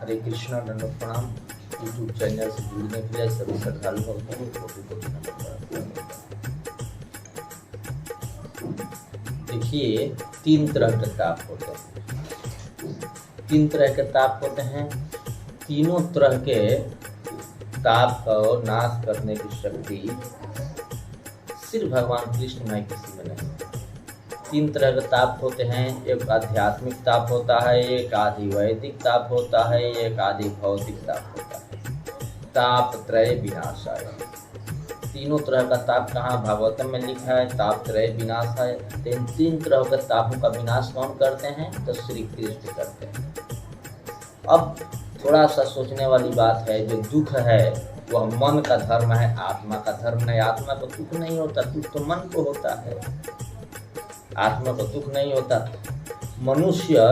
हरे कृष्णा, दंडवत प्रणाम। YouTube channel से जुड़ने के लिए सभी श्रद्धालु भक्तों को कोटि नमस्कार। देखिए, तीन तरह के ताप होते हैं। तीन तरह के ताप होते हैं। तीनों तरह के ताप को नाश करने की शक्ति सिर्फ भगवान कृष्ण में, किसी में नहीं। तीन तरह के ताप होते हैं। एक आध्यात्मिक ताप होता है, एक आदि वैदिक ताप होता है, एक आदि भौतिक ताप होता है। ताप त्रय विनाशाय। तीनों तरह का ताप कहाँ भागवतम में लिखा है, ताप त्रय विनाशाय। तीन तरह के तापों का विनाश कौन करते हैं? तो श्री कृष्ण करते हैं। अब थोड़ा सा सोचने वाली बात है, जो दुख है वह मन का धर्म है, आत्मा का धर्म नहीं। आत्मा को दुख नहीं होता, दुख तो मन को होता है। आत्मा को दुख नहीं होता। मनुष्य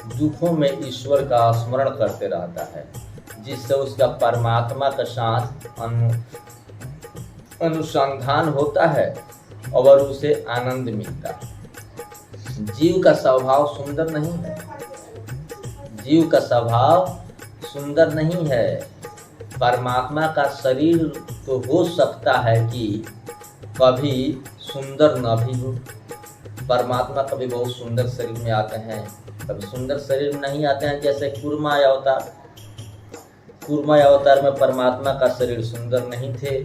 दुखों में ईश्वर का स्मरण करते रहता है, जिससे उसका परमात्मा के साथ अनुसंधान होता है और उसे आनंद मिलता है। जीव का स्वभाव सुंदर नहीं है। जीव का स्वभाव सुंदर नहीं है। परमात्मा का शरीर तो हो सकता है कि कभी सुंदर न भी हो। परमात्मा कभी बहुत सुंदर शरीर में आते हैं, कभी सुंदर शरीर में नहीं आते हैं। जैसे कूर्मा अवतार, कूर्मा अवतार में परमात्मा का शरीर सुंदर नहीं थे।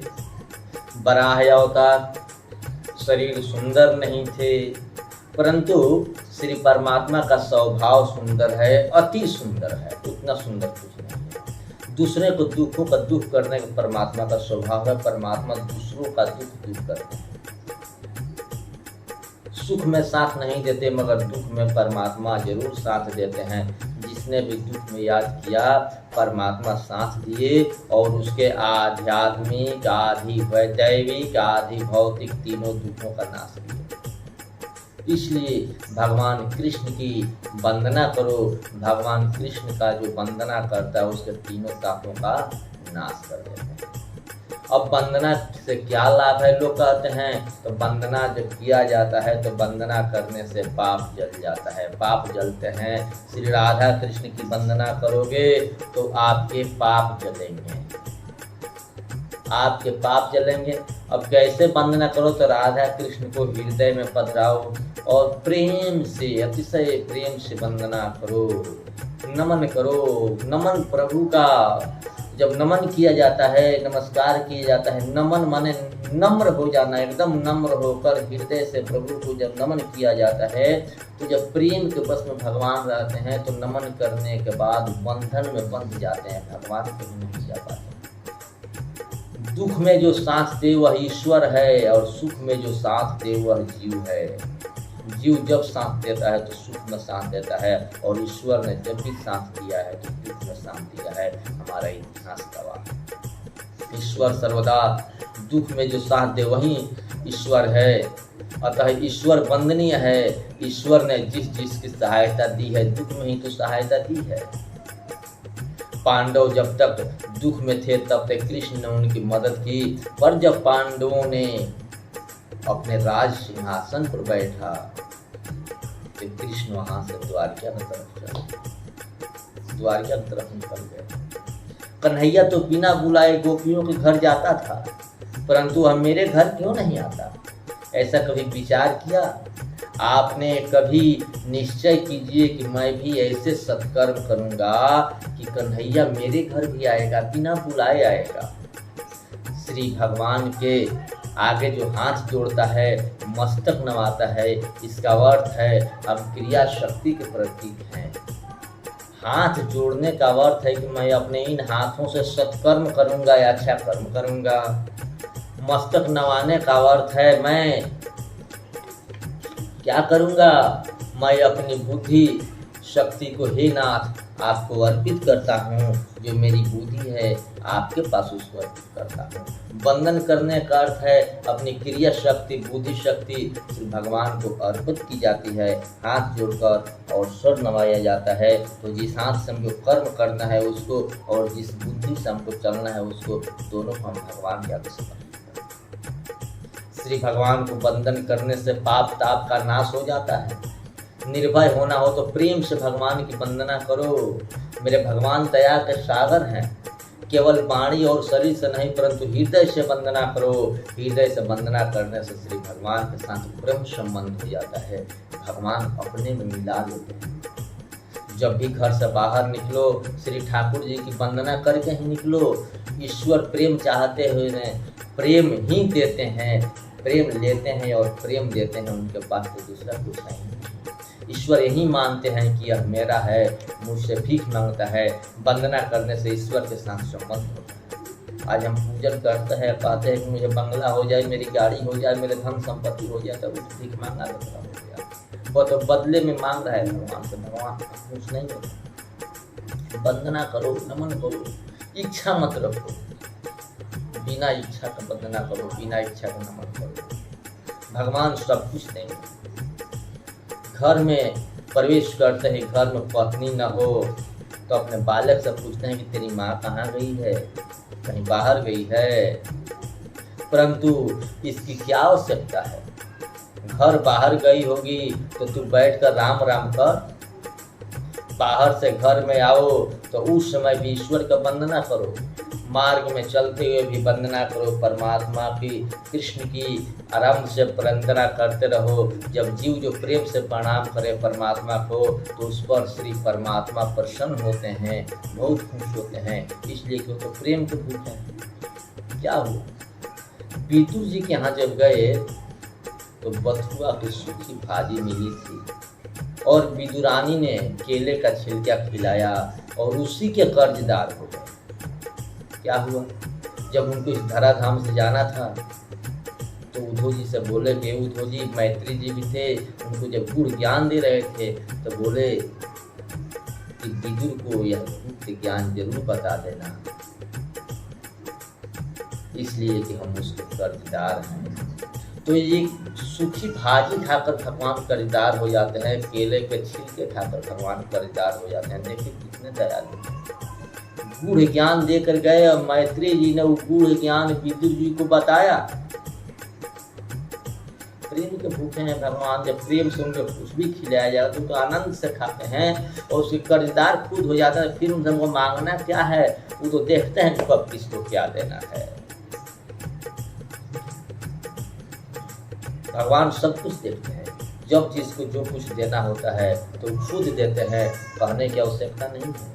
वराह अवतार शरीर सुंदर नहीं थे, परंतु श्री परमात्मा का स्वभाव सुंदर है, अति सुंदर है। उतना सुंदर कुछ नहीं है। दूसरे को दुखों का दुख करने का परमात्मा का स्वभाव है। परमात्मा दूसरों का दुख दूर करते हैं। सुख में साथ नहीं देते, मगर दुख में परमात्मा जरूर साथ देते हैं। जिसने भी दुख में याद किया, परमात्मा साथ दिए और उसके आध्यात्मिक, आदि दैविक, आदि भौतिक तीनों दुखों का नाश किया। इसलिए भगवान कृष्ण की वंदना करो। भगवान कृष्ण का जो वंदना करता है, उसके तीनों तापों का नाश कर देते हैं। अब वंदना से क्या लाभ है, लोग कहते हैं। तो वंदना जब किया जाता है तो वंदना करने से पाप जल जाता है। पाप जलते हैं। श्री राधा कृष्ण की वंदना करोगे तो आपके पाप जलेंगे, आपके पाप जलेंगे। अब कैसे वंदना करो? तो राधा कृष्ण को हृदय में पधराओ और प्रेम से, अतिशय प्रेम से वंदना करो, नमन करो। नमन प्रभु का जब नमन किया जाता है, नमस्कार किया जाता है, नमन माने नम्र हो जाना, एकदम नम्र होकर हृदय से प्रभु को जब नमन किया जाता है, तो जब प्रेम के बस में भगवान रहते हैं तो नमन करने के बाद बंधन में बंध जाते हैं, भगवान को नहीं जा पाते। दुख में जो साथ दे वह ईश्वर है और सुख में जो साथ दे वह जीव है। जीव जब साथ देता है तो सुख में साथ देता है, और ईश्वर ने जब भी साथ दिया है तो दुख में साथ दिया है। हमारा इतिहास गवाह। ईश्वर सर्वदा दुख में जो साथ दे वही ईश्वर है। अतः ईश्वर वंदनीय है। ईश्वर ने जिस जिसकी सहायता दी है, दुख में ही तो सहायता दी है। पांडव जब तक दुख में थे तब तक कृष्ण ने उनकी मदद की, पर जब पांडवों ने अपने राज सिंहासन पर बैठा तो कृष्ण वहां से द्वारका की तरफ निकल गए। कन्हैया तो बिना बुलाए गोपियों के घर जाता था, परंतु अब मेरे घर क्यों नहीं आता? ऐसा कभी विचार किया आपने? कभी निश्चय कीजिए कि मैं भी ऐसे सत्कर्म करूंगा कि कन्हैया मेरे घर भी आएगा, बिना बुलाए आएगा। श्री भगवान के आगे जो हाथ जोड़ता है, मस्तक नवाता है, इसका अर्थ है हम क्रिया शक्ति के प्रतीक हैं। हाथ जोड़ने का अर्थ है कि मैं अपने इन हाथों से सत्कर्म करूंगा या अच्छा कर्म करूंगा। मस्तक नवाने का अर्थ है मैं क्या करूंगा? मैं अपनी बुद्धि शक्ति को हे नाथ आपको अर्पित करता हूँ। जो मेरी बुद्धि है आपके पास उसको अर्पित करता हूँ। वंदन करने का अर्थ है अपनी क्रिया शक्ति, बुद्धि शक्ति श्री भगवान को अर्पित की जाती है। हाथ जोड़कर और स्वर नवाया जाता है। तो जिस हाथ से हमको कर्म करना है उसको, और जिस बुद्धि से हमको चलना है उसको, दोनों को हम भगवान के आगे समर्पित करते हैं। श्री भगवान को वंदन करने से पाप ताप का नाश हो जाता है। निर्भय होना हो तो प्रेम से भगवान की वंदना करो। मेरे भगवान दया के सागर हैं। केवल वाणी और शरीर से नहीं परंतु हृदय से वंदना करो। हृदय से वंदना करने से श्री भगवान के साथ ब्रह्म संबंध हो जाता है, भगवान अपने में मिला लेते हैं। जब भी घर से बाहर निकलो श्री ठाकुर जी की वंदना करके ही निकलो। ईश्वर प्रेम चाहते हुए प्रेम ही देते हैं, प्रेम लेते हैं और प्रेम देते हैं, उनके पास तो दूसरा कुछ नहीं। ईश्वर यही मानते हैं कि यह मेरा है, मुझसे भीख मांगता है। वंदना करने से ईश्वर के साथ संबंध होता है। आज हम पूजन करते हैं, कहते हैं कि मुझे बंगला हो जाए, मेरी गाड़ी हो जाए, मेरे धन संपत्ति हो जाए, तब भीख मांगा लगता हो गया। वो तो बदले में मांग रहा है भगवान से, भगवान कुछ नहीं होता। वंदना करो, नमन करो, इच्छा मत रखो। बिना इच्छा का वंदना करो, बिना इच्छा का नमन करो। भगवान सब कुछ देंगे। घर में प्रवेश करते ही घर में पत्नी न हो तो अपने बालक से पूछते हैं कि तेरी माँ कहाँ गई है, कहीं बाहर गई है। परंतु इसकी क्या आवश्यकता है? घर बाहर गई होगी तो तू बैठकर राम राम कर। बाहर से घर में आओ तो उस समय भी ईश्वर का वंदना करो। मार्ग में चलते हुए भी वंदना करो परमात्मा की, कृष्ण की। आराम से वंदना करते रहो। जब जीव जो प्रेम से प्रणाम करे परमात्मा को तो उस पर श्री परमात्मा प्रसन्न होते हैं, बहुत खुश होते हैं। इसलिए कि वो तो प्रेम के भूखे हैं। क्या हुआ? विदुर जी के यहाँ जब गए तो बथुआ की सूखी भाजी मिली थी और विदुरानी ने केले का छिलका खिलाया और उसी के कर्जदार हो गए। क्या हुआ? जब उनको इस धराधाम से जाना था तो उद्धव जी से बोले कि उद्धव जी, मैत्री जी भी थे, उनको जब गुड़ ज्ञान दे रहे थे तो बोले कि विदुर को यह गुप्त ज्ञान जरूर बता देना, इसलिए कि हम उसके कर्जदार हैं। तो ये सूखी भाजी खाकर भगवान कर्जदार हो जाते हैं, केले के छिलके खाकर भगवान कर्जदार हो जाते हैं। देखिए कितने दयालु। गूढ़ ज्ञान देकर गए और मैत्री जी ने वो गूढ़ ज्ञान विदुर जी को बताया। प्रेम के भूखे हैं भगवान। जब प्रेम से उनको कुछ भी खिलाया जाता है तो आनंद से खाते हैं और उसके कर्जदार खुद हो जाता है। फिर उनको मांगना क्या है, वो तो देखते हैं कि कब किसको क्या देना है। भगवान सब कुछ देखते हैं। जब जिसको जो कुछ देना होता है तो खुद देते हैं, कहने की आवश्यकता नहीं है।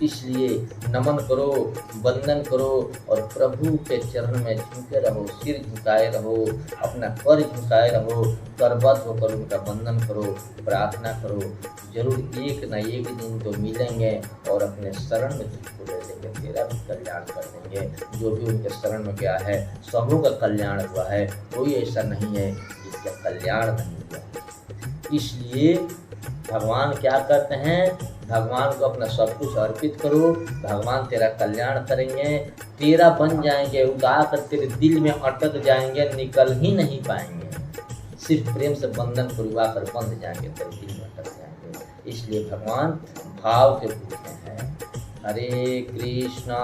इसलिए नमन करो, वंदन करो और प्रभु के चरण में झुके रहो, सिर झुकाए रहो, अपना कर झुकाए रहो, करबद्ध होकर उनका वंदन करो, प्रार्थना करो। जरूर एक न एक दिन तो मिलेंगे और अपने शरण में तुझको ले लेंगे, तेरा भी कल्याण कर देंगे। जो भी उनके शरण में गया है सबों का कल्याण हुआ है, कोई ऐसा नहीं है जिसका कल्याण नहीं हुआ। इसलिए भगवान क्या करते हैं? भगवान को अपना सब कुछ अर्पित करो, भगवान तेरा कल्याण करेंगे, तेरा बन जाएंगे, उगा कर तेरे दिल में अटक जाएंगे, निकल ही नहीं पाएंगे। सिर्फ प्रेम से बंधन खुलवा कर बंध जाएंगे, तेरे दिल में अटक जाएंगे। इसलिए भगवान भाव के भूखे हैं। हरे कृष्णा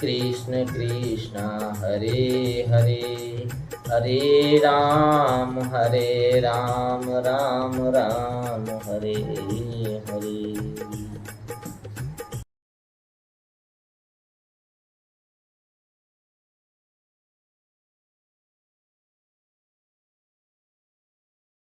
कृष्ण कृष्ण हरे हरे, हरे राम राम राम हरे हरे।